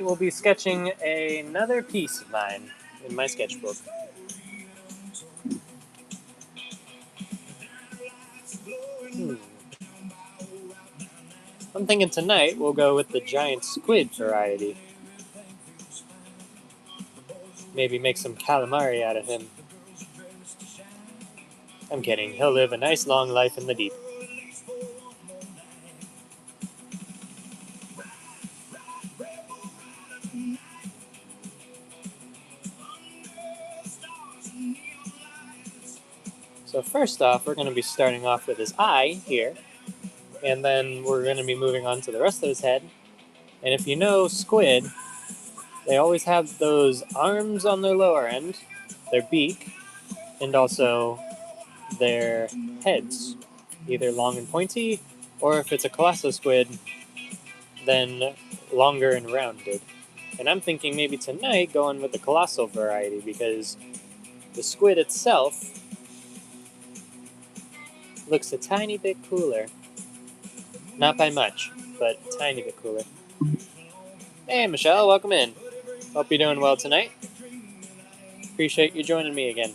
We'll be sketching another piece of mine in my sketchbook. I'm thinking tonight we'll go with the giant squid variety. Maybe make some calamari out of him. I'm kidding, he'll live a nice long life in the deep. So first off, we're going to be starting off with his eye here, and then we're going to be moving on to the rest of his head. And if you know squid, they always have those arms on their lower end, their beak, and also their heads, either long and pointy, or if it's a colossal squid, then longer and rounded. And I'm thinking maybe tonight going with the colossal variety because the squid itself looks a tiny bit cooler. Not by much, but a tiny bit cooler. Hey Michelle, welcome in. Hope you're doing well tonight. Appreciate you joining me again.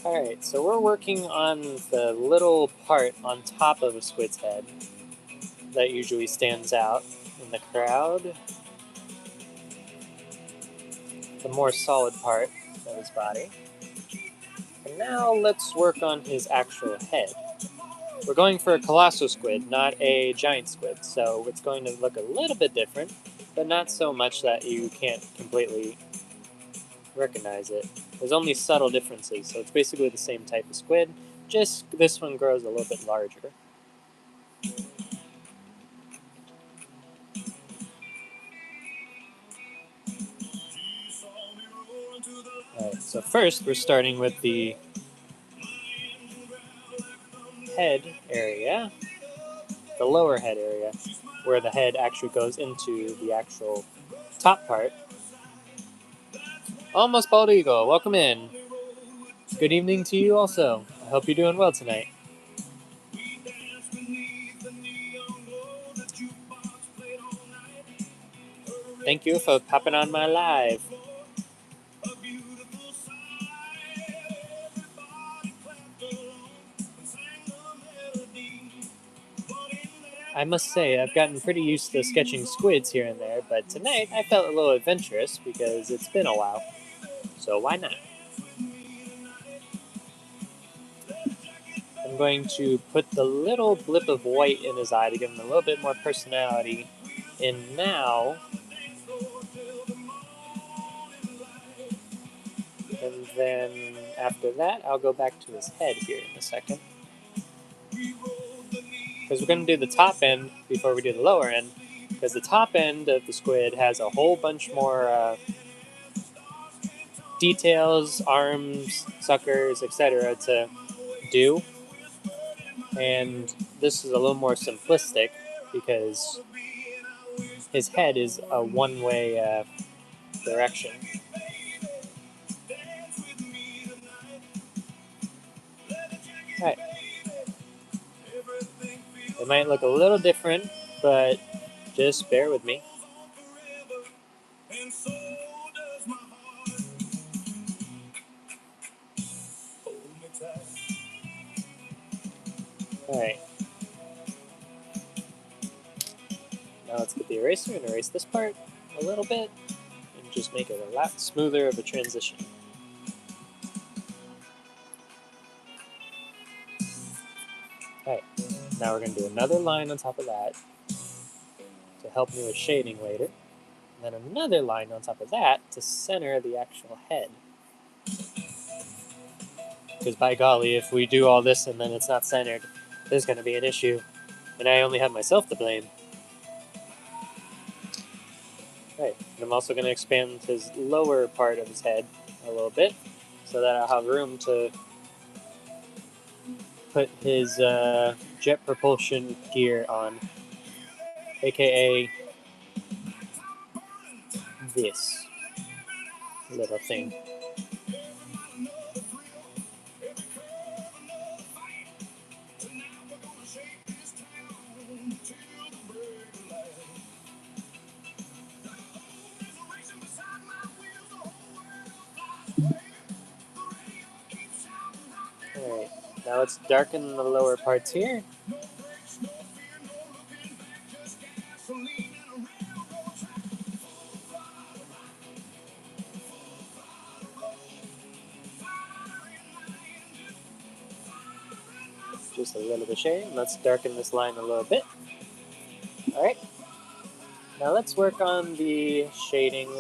Alright, so we're working on the little part on top of a squid's head that usually stands out in the crowd. The more solid part of his body. And now let's work on his actual head. We're going for a colossal squid, not a giant squid, so it's going to look a little bit different, but not so much that you can't completely recognize it. There's only subtle differences, so it's basically the same type of squid, just this one grows a little bit larger. Alright, so first we're starting with the head area, the lower head area, where the head actually goes into the actual top part. Almost Bald Eagle, welcome in. Good evening to you also. I hope you're doing well tonight. Thank you for popping on my live. I must say, I've gotten pretty used to sketching squids here and there, but tonight I felt a little adventurous because it's been a while. So why not? I'm going to put the little blip of white in his eye to give him a little bit more personality. And now, and then after that, I'll go back to his head here in a second. Because we're going to do the top end before we do the lower end. Because the top end of the squid has a whole bunch more details, arms, suckers, etc. to do. And this is a little more simplistic because his head is a one-way direction. Alright. It might look a little different, but just bear with me. Alright. Now let's get the eraser and erase this part a little bit and just make it a lot smoother of a transition. Alright, now we're going to do another line on top of that to help me with shading later. And then another line on top of that to center the actual head. Because by golly, if we do all this and then it's not centered, there's going to be an issue. And I only have myself to blame. Right, and I'm also going to expand his lower part of his head a little bit so that I'll have room to put his jet propulsion gear on, aka this little thing. Alright, now let's darken the lower parts here. Just a little bit shade. Let's darken this line a little bit. Alright, now let's work on the shading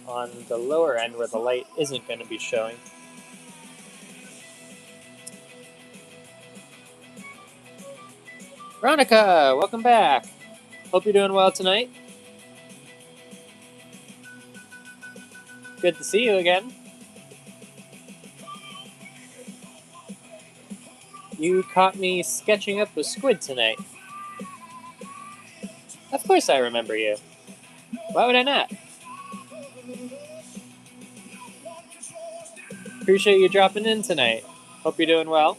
on the lower end where the light isn't going to be showing. Veronica, welcome back. Hope you're doing well tonight. Good to see you again. You caught me sketching up a squid tonight. Of course I remember you. Why would I not? Appreciate you dropping in tonight. Hope you're doing well.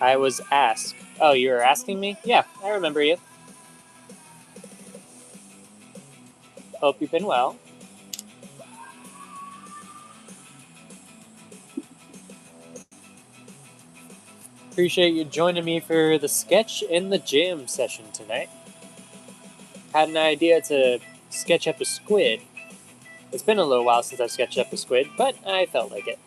I was asked. Oh, you were asking me? Yeah, I remember you. Hope you've been well. Appreciate you joining me for the sketch in the gym session tonight. Had an idea to sketch up a squid. It's been a little while since I've sketched up a squid, but I felt like it.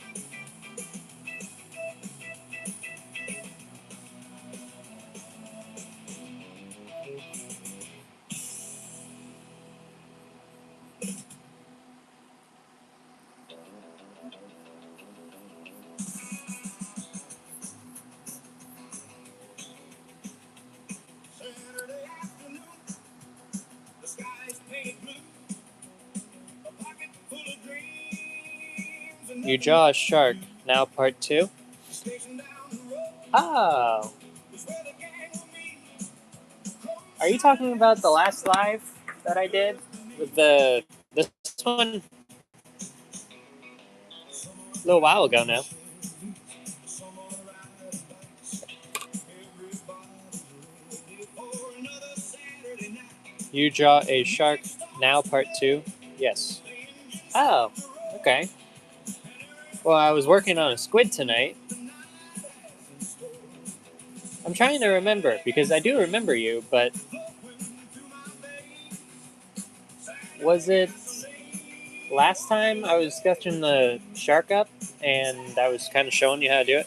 You draw a shark, now part 2. Oh. Are you talking about the last live that I did with this one? A little while ago now. You draw a shark, now part 2? Yes. Oh, okay. Well, I was working on a squid tonight. I'm trying to remember, because I do remember you, but was it last time I was sketching the shark up and I was kind of showing you how to do it?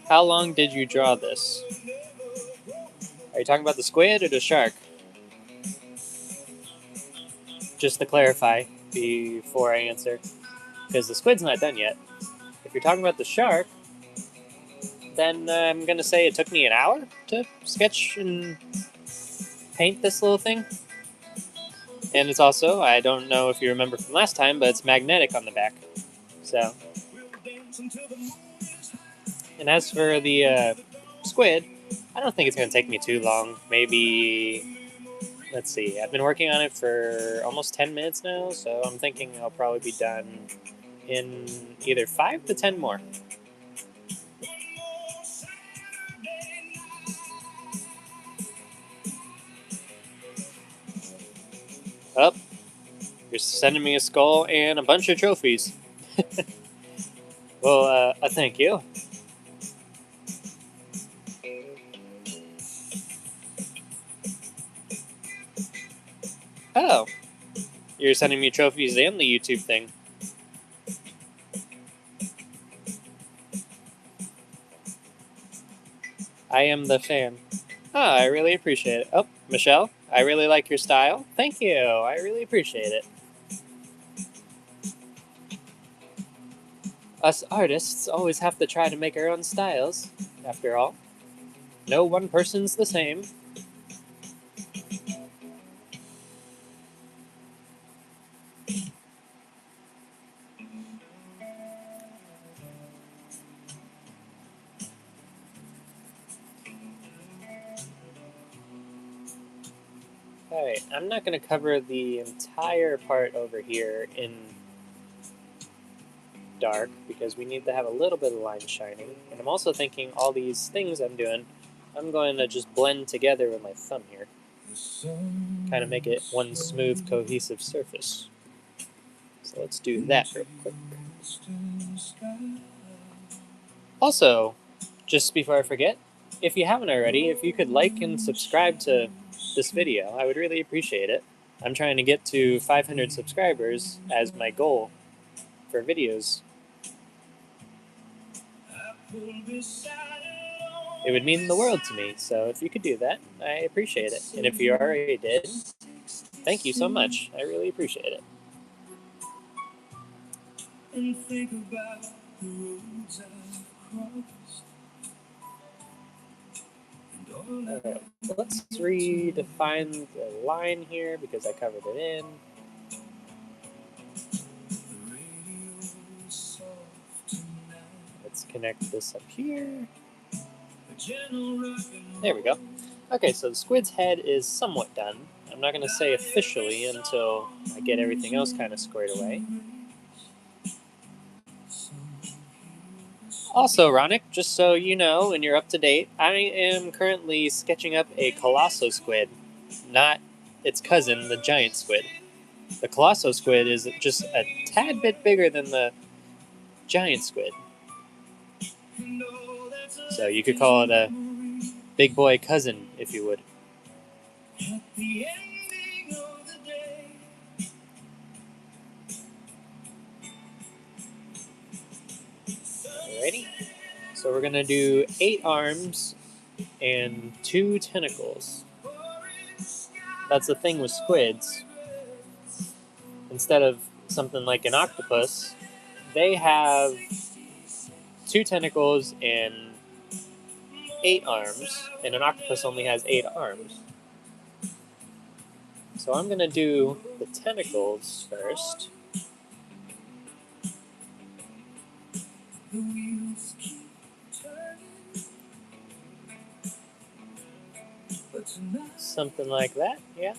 How long did you draw this? Are you talking about the squid or the shark? Just to clarify before I answer, because the squid's not done yet. If you're talking about the shark, then I'm going to say it took me an hour to sketch and paint this little thing. And it's also, I don't know if you remember from last time, but it's magnetic on the back. So. And as for the squid, I don't think it's going to take me too long. Maybe, let's see, I've been working on it for almost 10 minutes now, so I'm thinking I'll probably be done in either 5 to 10 more. Oh, you're sending me a skull and a bunch of trophies. Well, thank you. Oh, you're sending me trophies and the YouTube thing. I am the fan. Oh, I really appreciate it. Oh, Michelle, I really like your style. Thank you. I really appreciate it. Us artists always have to try to make our own styles, after all. No one person's the same. Alright, I'm not going to cover the entire part over here in dark because we need to have a little bit of line shining. And I'm also thinking all these things I'm doing, I'm going to just blend together with my thumb here. Kind of make it one smooth, cohesive surface. So let's do that real quick. Also, just before I forget, if you haven't already, if you could like and subscribe to this video, I would really appreciate it. I'm trying to get to 500 subscribers as my goal for videos. It would mean the world to me, so if you could do that, I appreciate it. And if you already did, thank you so much. I really appreciate it. And think about the roads I've crossed. Alright, let's redefine the line here because I covered it in. Let's connect this up here. There we go. Okay, so the squid's head is somewhat done. I'm not going to say officially until I get everything else kind of squared away. Also, Ronick, just so you know and you're up to date, I am currently sketching up a colosso squid, not its cousin, the giant squid. The colosso squid is just a tad bit bigger than the giant squid. So you could call it a big boy cousin, if you would. Alrighty. So we're going to do 8 arms and 2 tentacles. That's the thing with squids. Instead of something like an octopus, they have 2 tentacles and 8 arms, and an octopus only has 8 arms. So I'm going to do the tentacles first. Something like that, yeah.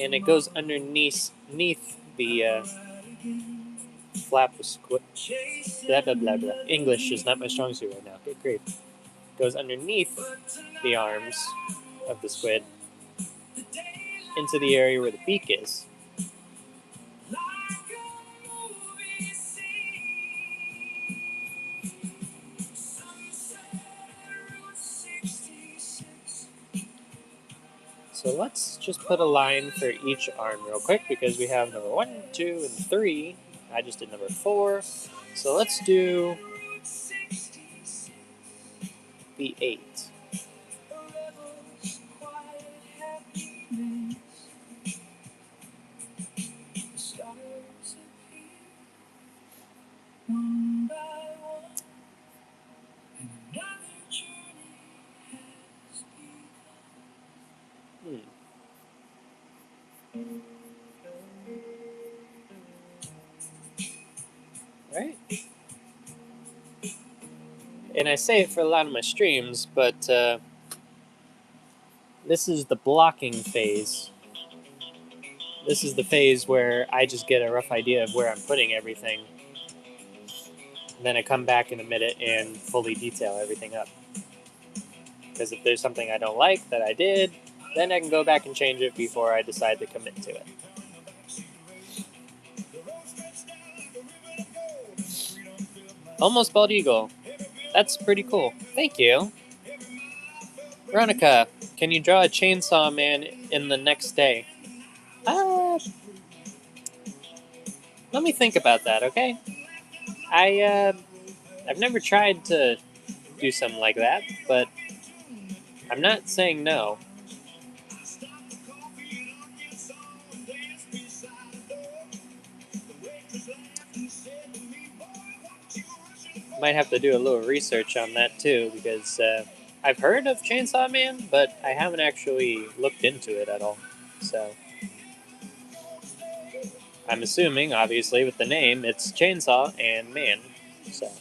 And it goes underneath the flap of squid. Blah, blah, blah, blah. English is not my strong suit right now. Good grief. Goes underneath the arms of the squid into the area where the beak is. So let's just put a line for each arm real quick because we have number 1, 2, and 3. I just did number 4. So let's do the 8. Right? And I say it for a lot of my streams, but this is the blocking phase. This is the phase where I just get a rough idea of where I'm putting everything. And then I come back in a minute and fully detail everything up. Because if there's something I don't like that I did, then I can go back and change it before I decide to commit to it. Almost bald eagle. That's pretty cool. Thank you. Veronica, Can you draw a chainsaw man in the next day? Let me think about that, okay? I've never tried to do something like that, but I'm not saying no. Might have to do a little research on that too, because I've heard of Chainsaw Man, but I haven't actually looked into it at all. So I'm assuming, obviously, with the name, it's Chainsaw and Man. So.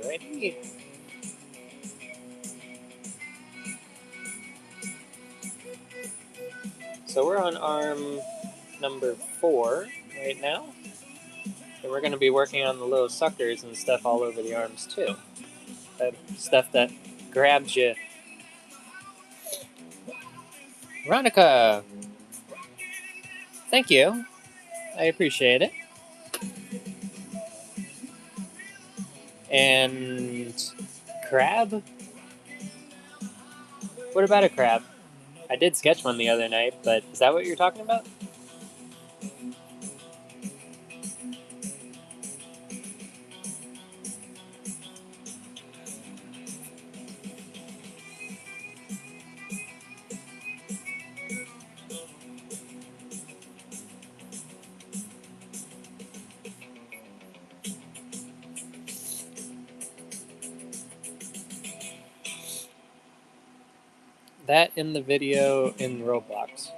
Alrighty. So we're on arm number 4 right now. And we're going to be working on the little suckers and stuff all over the arms too. That stuff that grabs you. Veronica! Thank you. I appreciate it. And crab? What about a crab? I did sketch one the other night, but is that what you're talking about? That in the video in Roblox.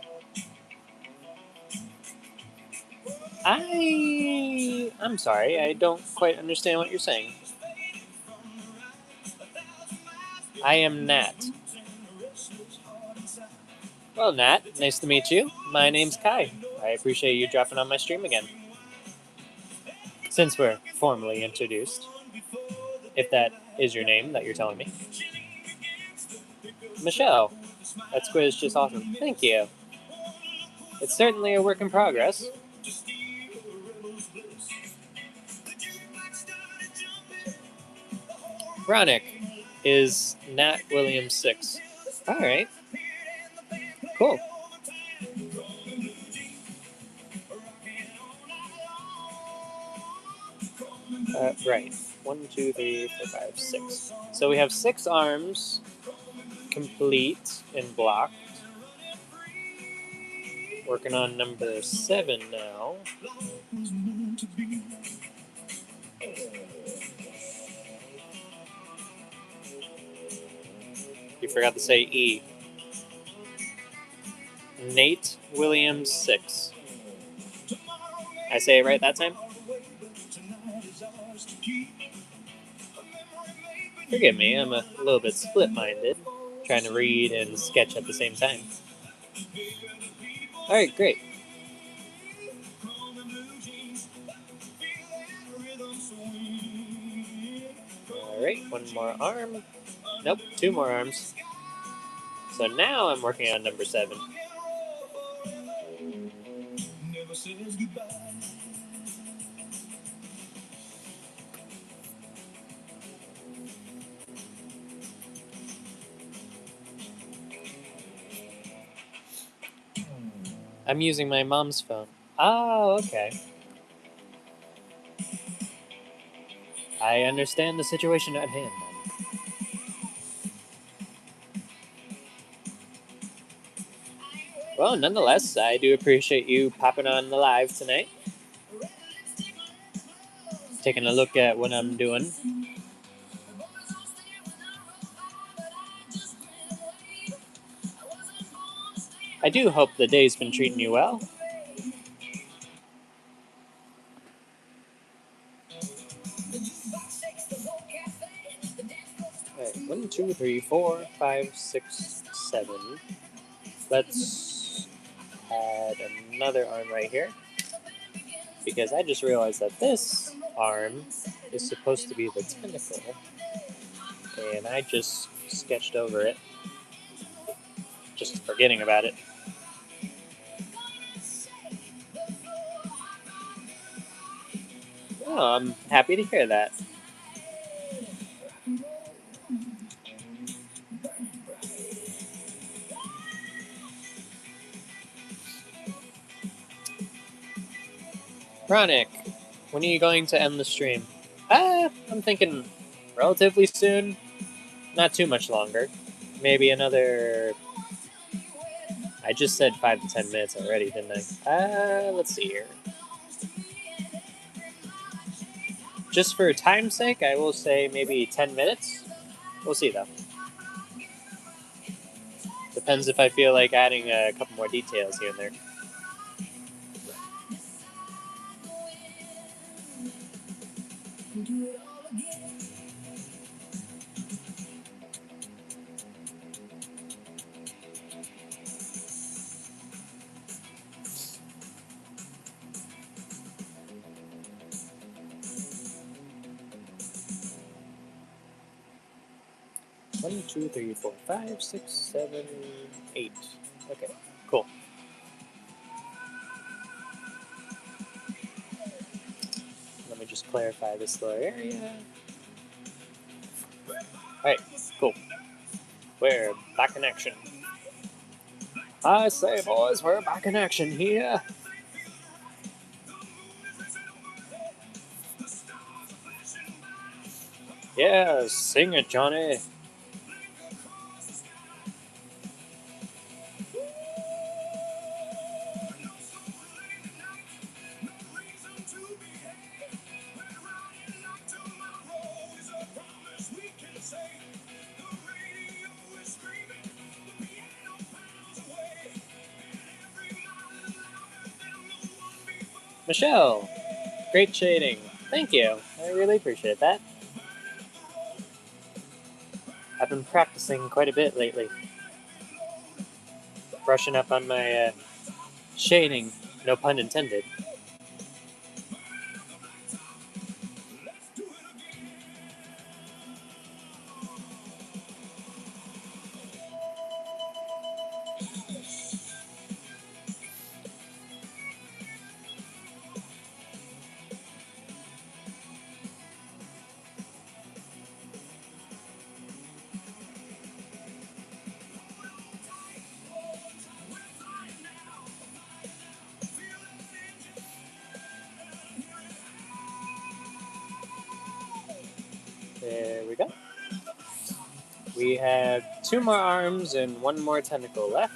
I'm sorry, I don't quite understand what you're saying. I am Nat. Well, Nat, nice to meet you. My name's Kai. I appreciate you dropping on my stream again. Since we're formally introduced, if that is your name that you're telling me. Michelle, that squid is just awesome. Thank you. It's certainly a work in progress. Ronick is Nat Williams 6. Alright. Cool. Right. 1, 2, 3, 4, 5, 6. So we have 6 arms complete and blocked. Working on number 7 now. You forgot to say E. Nate Williams 6. I say it right that time? Forgive me, I'm a little bit split-minded, trying to read and sketch at the same time. Alright, great. Alright, 1 more arm. Nope, 2 more arms. So now I'm working on number 7. I'm using my mom's phone. Oh, okay. I understand the situation at hand then. Well, nonetheless, I do appreciate you popping on the live tonight. Taking a look at what I'm doing. I do hope the day's been treating you well. Alright, 1, 2, 3, 4, 5, 6, 7. Let's add another arm right here. Because I just realized that this arm is supposed to be the tentacle. and I just sketched over it, just forgetting about it. Oh, I'm happy to hear that. Ronick, when are you going to end the stream? I'm thinking relatively soon. Not too much longer. Maybe another... I just said 5 to 10 minutes already, didn't I? Let's see here. Just for time's sake, I will say maybe 10 minutes. We'll see, though. Depends if I feel like adding a couple more details here and there. One, two, three, four, 5, 6, 7, 8. Okay, cool. Let me just clarify this little area. Alright, cool. We're back in action. I say, boys, we're back in action here. Yeah, sing it, Johnny. Michelle, great shading. Thank you. I really appreciate that. I've been practicing quite a bit lately. Brushing up on my shading, no pun intended. There we go. We have 2 more arms and 1 more tentacle left,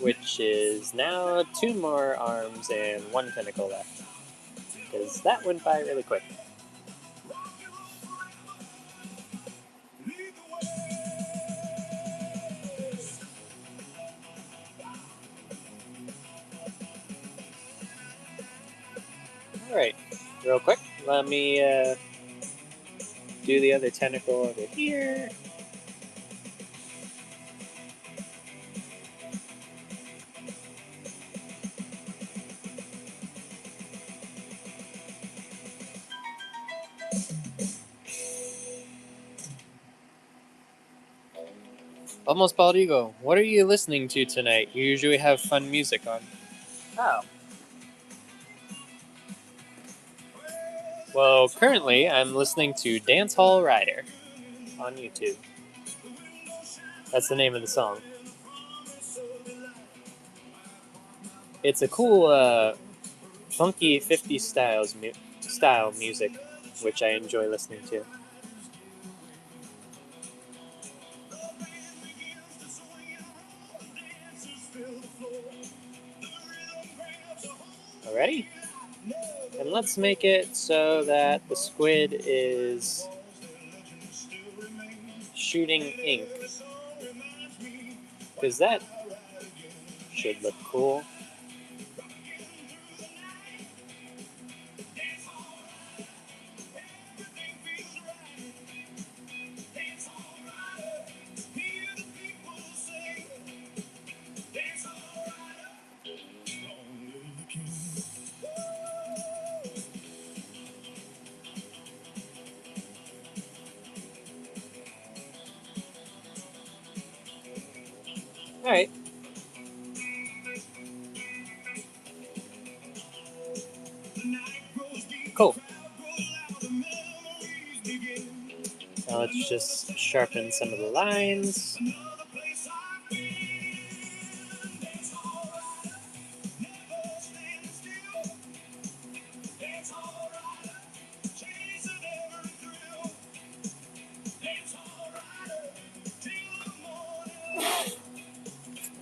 which is now 2 more arms and 1 tentacle left, because that went by really quick. Alright, real quick, let me do the other tentacle over here. Almost Bald Eagle, what are you listening to tonight? You usually have fun music on. Oh. Well, currently I'm listening to Dance Hall Rider on YouTube. That's the name of the song. It's a cool, funky 50s style music, which I enjoy listening to. Alrighty? And let's make it so that the squid is shooting ink, because that should look cool. Alright. Cool. Now let's just sharpen some of the lines.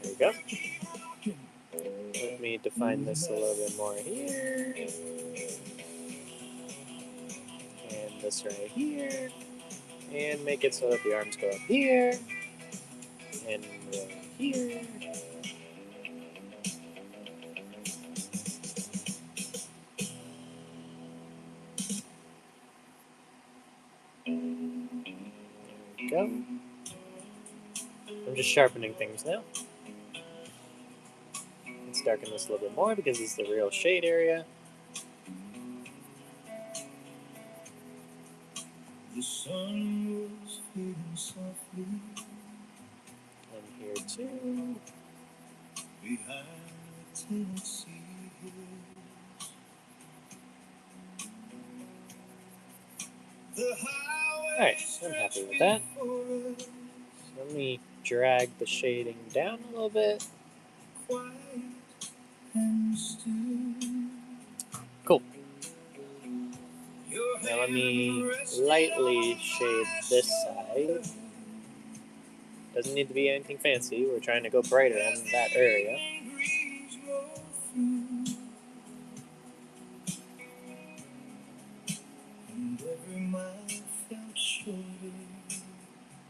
There you go. Let me define this a little bit more here. And this right here. And make it so that the arms go up here. And right here. There we go. I'm just sharpening things now. Let's darken this a little bit more because it's the real shade area. The sun was fading softly. And here too. Behind the Tennessee hills. Alright, I'm happy with that. So let me drag the shading down a little bit. Cool. Now let me lightly shade this side. Doesn't need to be anything fancy. We're trying to go brighter in that area.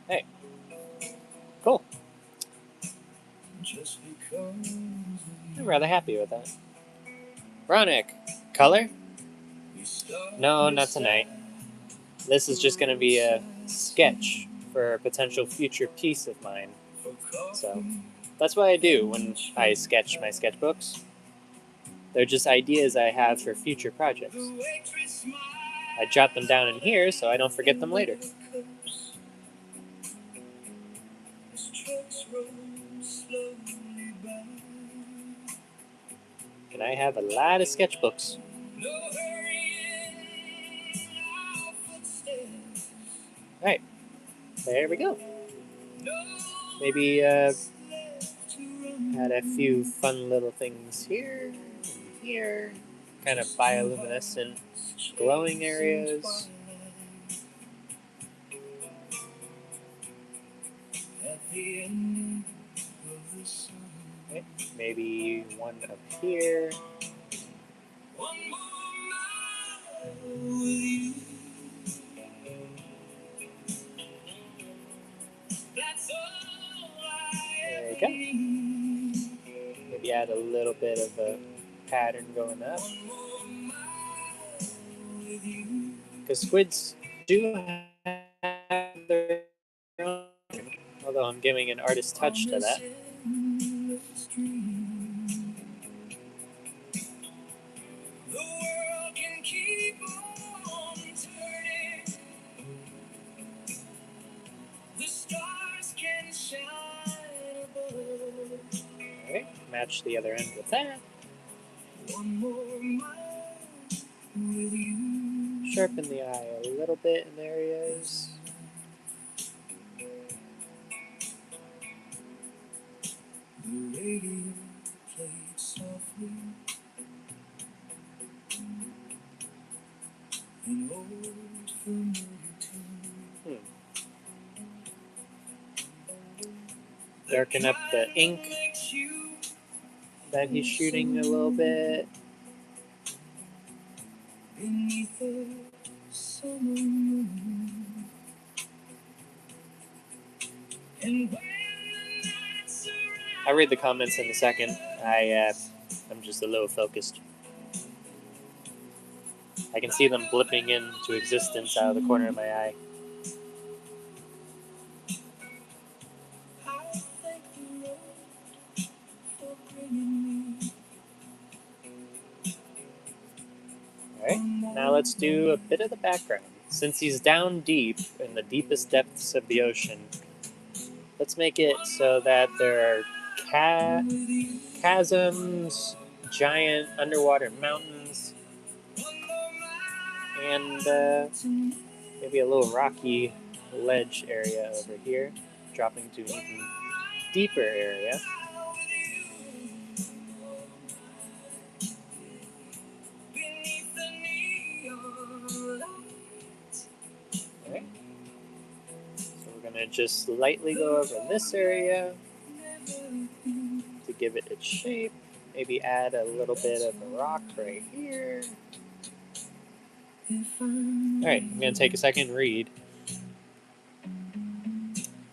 Hey. Cool. I'm rather happy with that. Ronick, color? No, not tonight. This is just going to be a sketch for a potential future piece of mine. So that's what I do when I sketch my sketchbooks. They're just ideas I have for future projects. I jot them down in here so I don't forget them later. And I have a lot of sketchbooks. Alright, there we go. Maybe add a few fun little things here and here. Kind of bioluminescent glowing areas. Okay, maybe one up here. There you go. Maybe add a little bit of a pattern going up. Because squids do have their own, although I'm giving an artist touch to that. Alright, match the other end with that. Sharpen the eye a little bit in areas. The radio played softly. An old familiar tune. Darken up the ink that he's shooting a little bit. Beneath the summer moon. I'll read the comments in a second. I'm just a little focused. I can see them blipping into existence out of the corner of my eye. Alright, now let's do a bit of the background. Since he's down deep, in the deepest depths of the ocean, let's make it so that there are chasms, giant underwater mountains, and maybe a little rocky ledge area over here, dropping to an even deeper area. Alright. So we're going to just lightly go over this area to give it its shape. Maybe add a little bit of a rock right here. Alright, I'm going to take a second and read.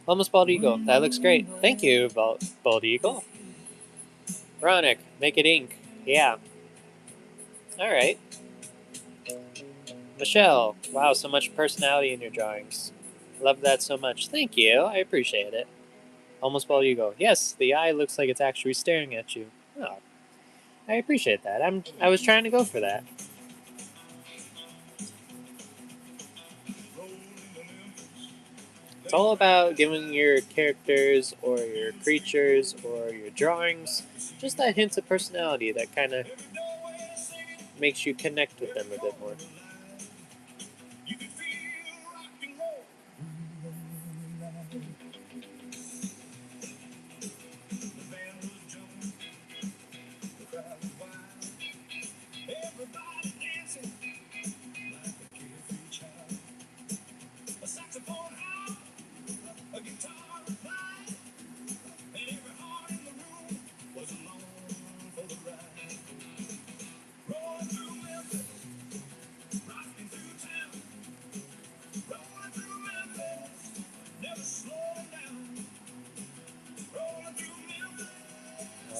Almost bald eagle. That looks great. Thank you, bald eagle. Ronick, make it ink. Yeah. Alright. Michelle, wow, so much personality in your drawings. Love that so much. Thank you. I appreciate it. Almost bald eagle. Yes, the eye looks like it's actually staring at you. Oh, I appreciate that. I was trying to go for that. It's all about giving your characters or your creatures or your drawings just that hint of personality that kind of makes you connect with them a bit more.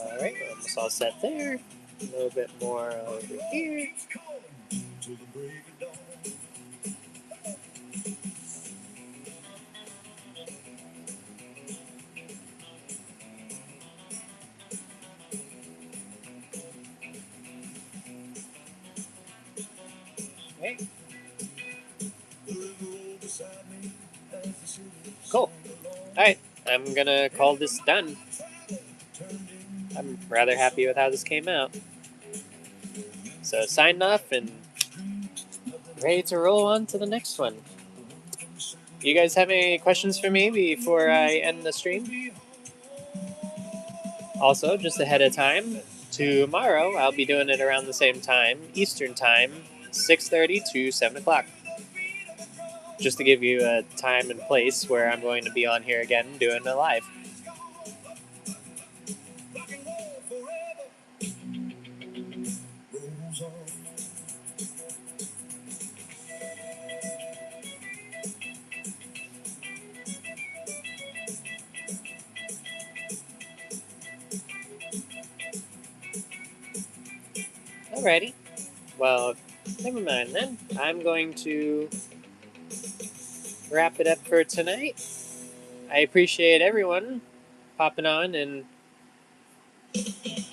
Alright, we're almost all set there. A little bit more over here. Okay. Cool. Alright, I'm gonna call this done. I'm rather happy with how this came out. So signing off and ready to roll on to the next one. You guys have any questions for me before I end the stream? Also, just ahead of time, tomorrow I'll be doing it around the same time, Eastern Time, 6:30 to 7 o'clock. Just to give you a time and place where I'm going to be on here again doing it live. Alrighty. Well, never mind then. I'm going to wrap it up for tonight. I appreciate everyone popping on and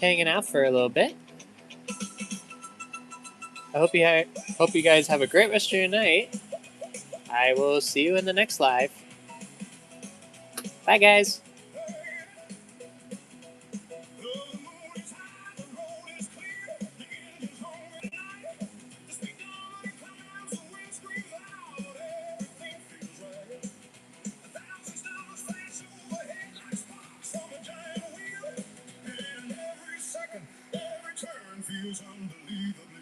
hanging out for a little bit. I hope you guys have a great rest of your night. I will see you in the next live. Bye, guys. Feels unbelievable.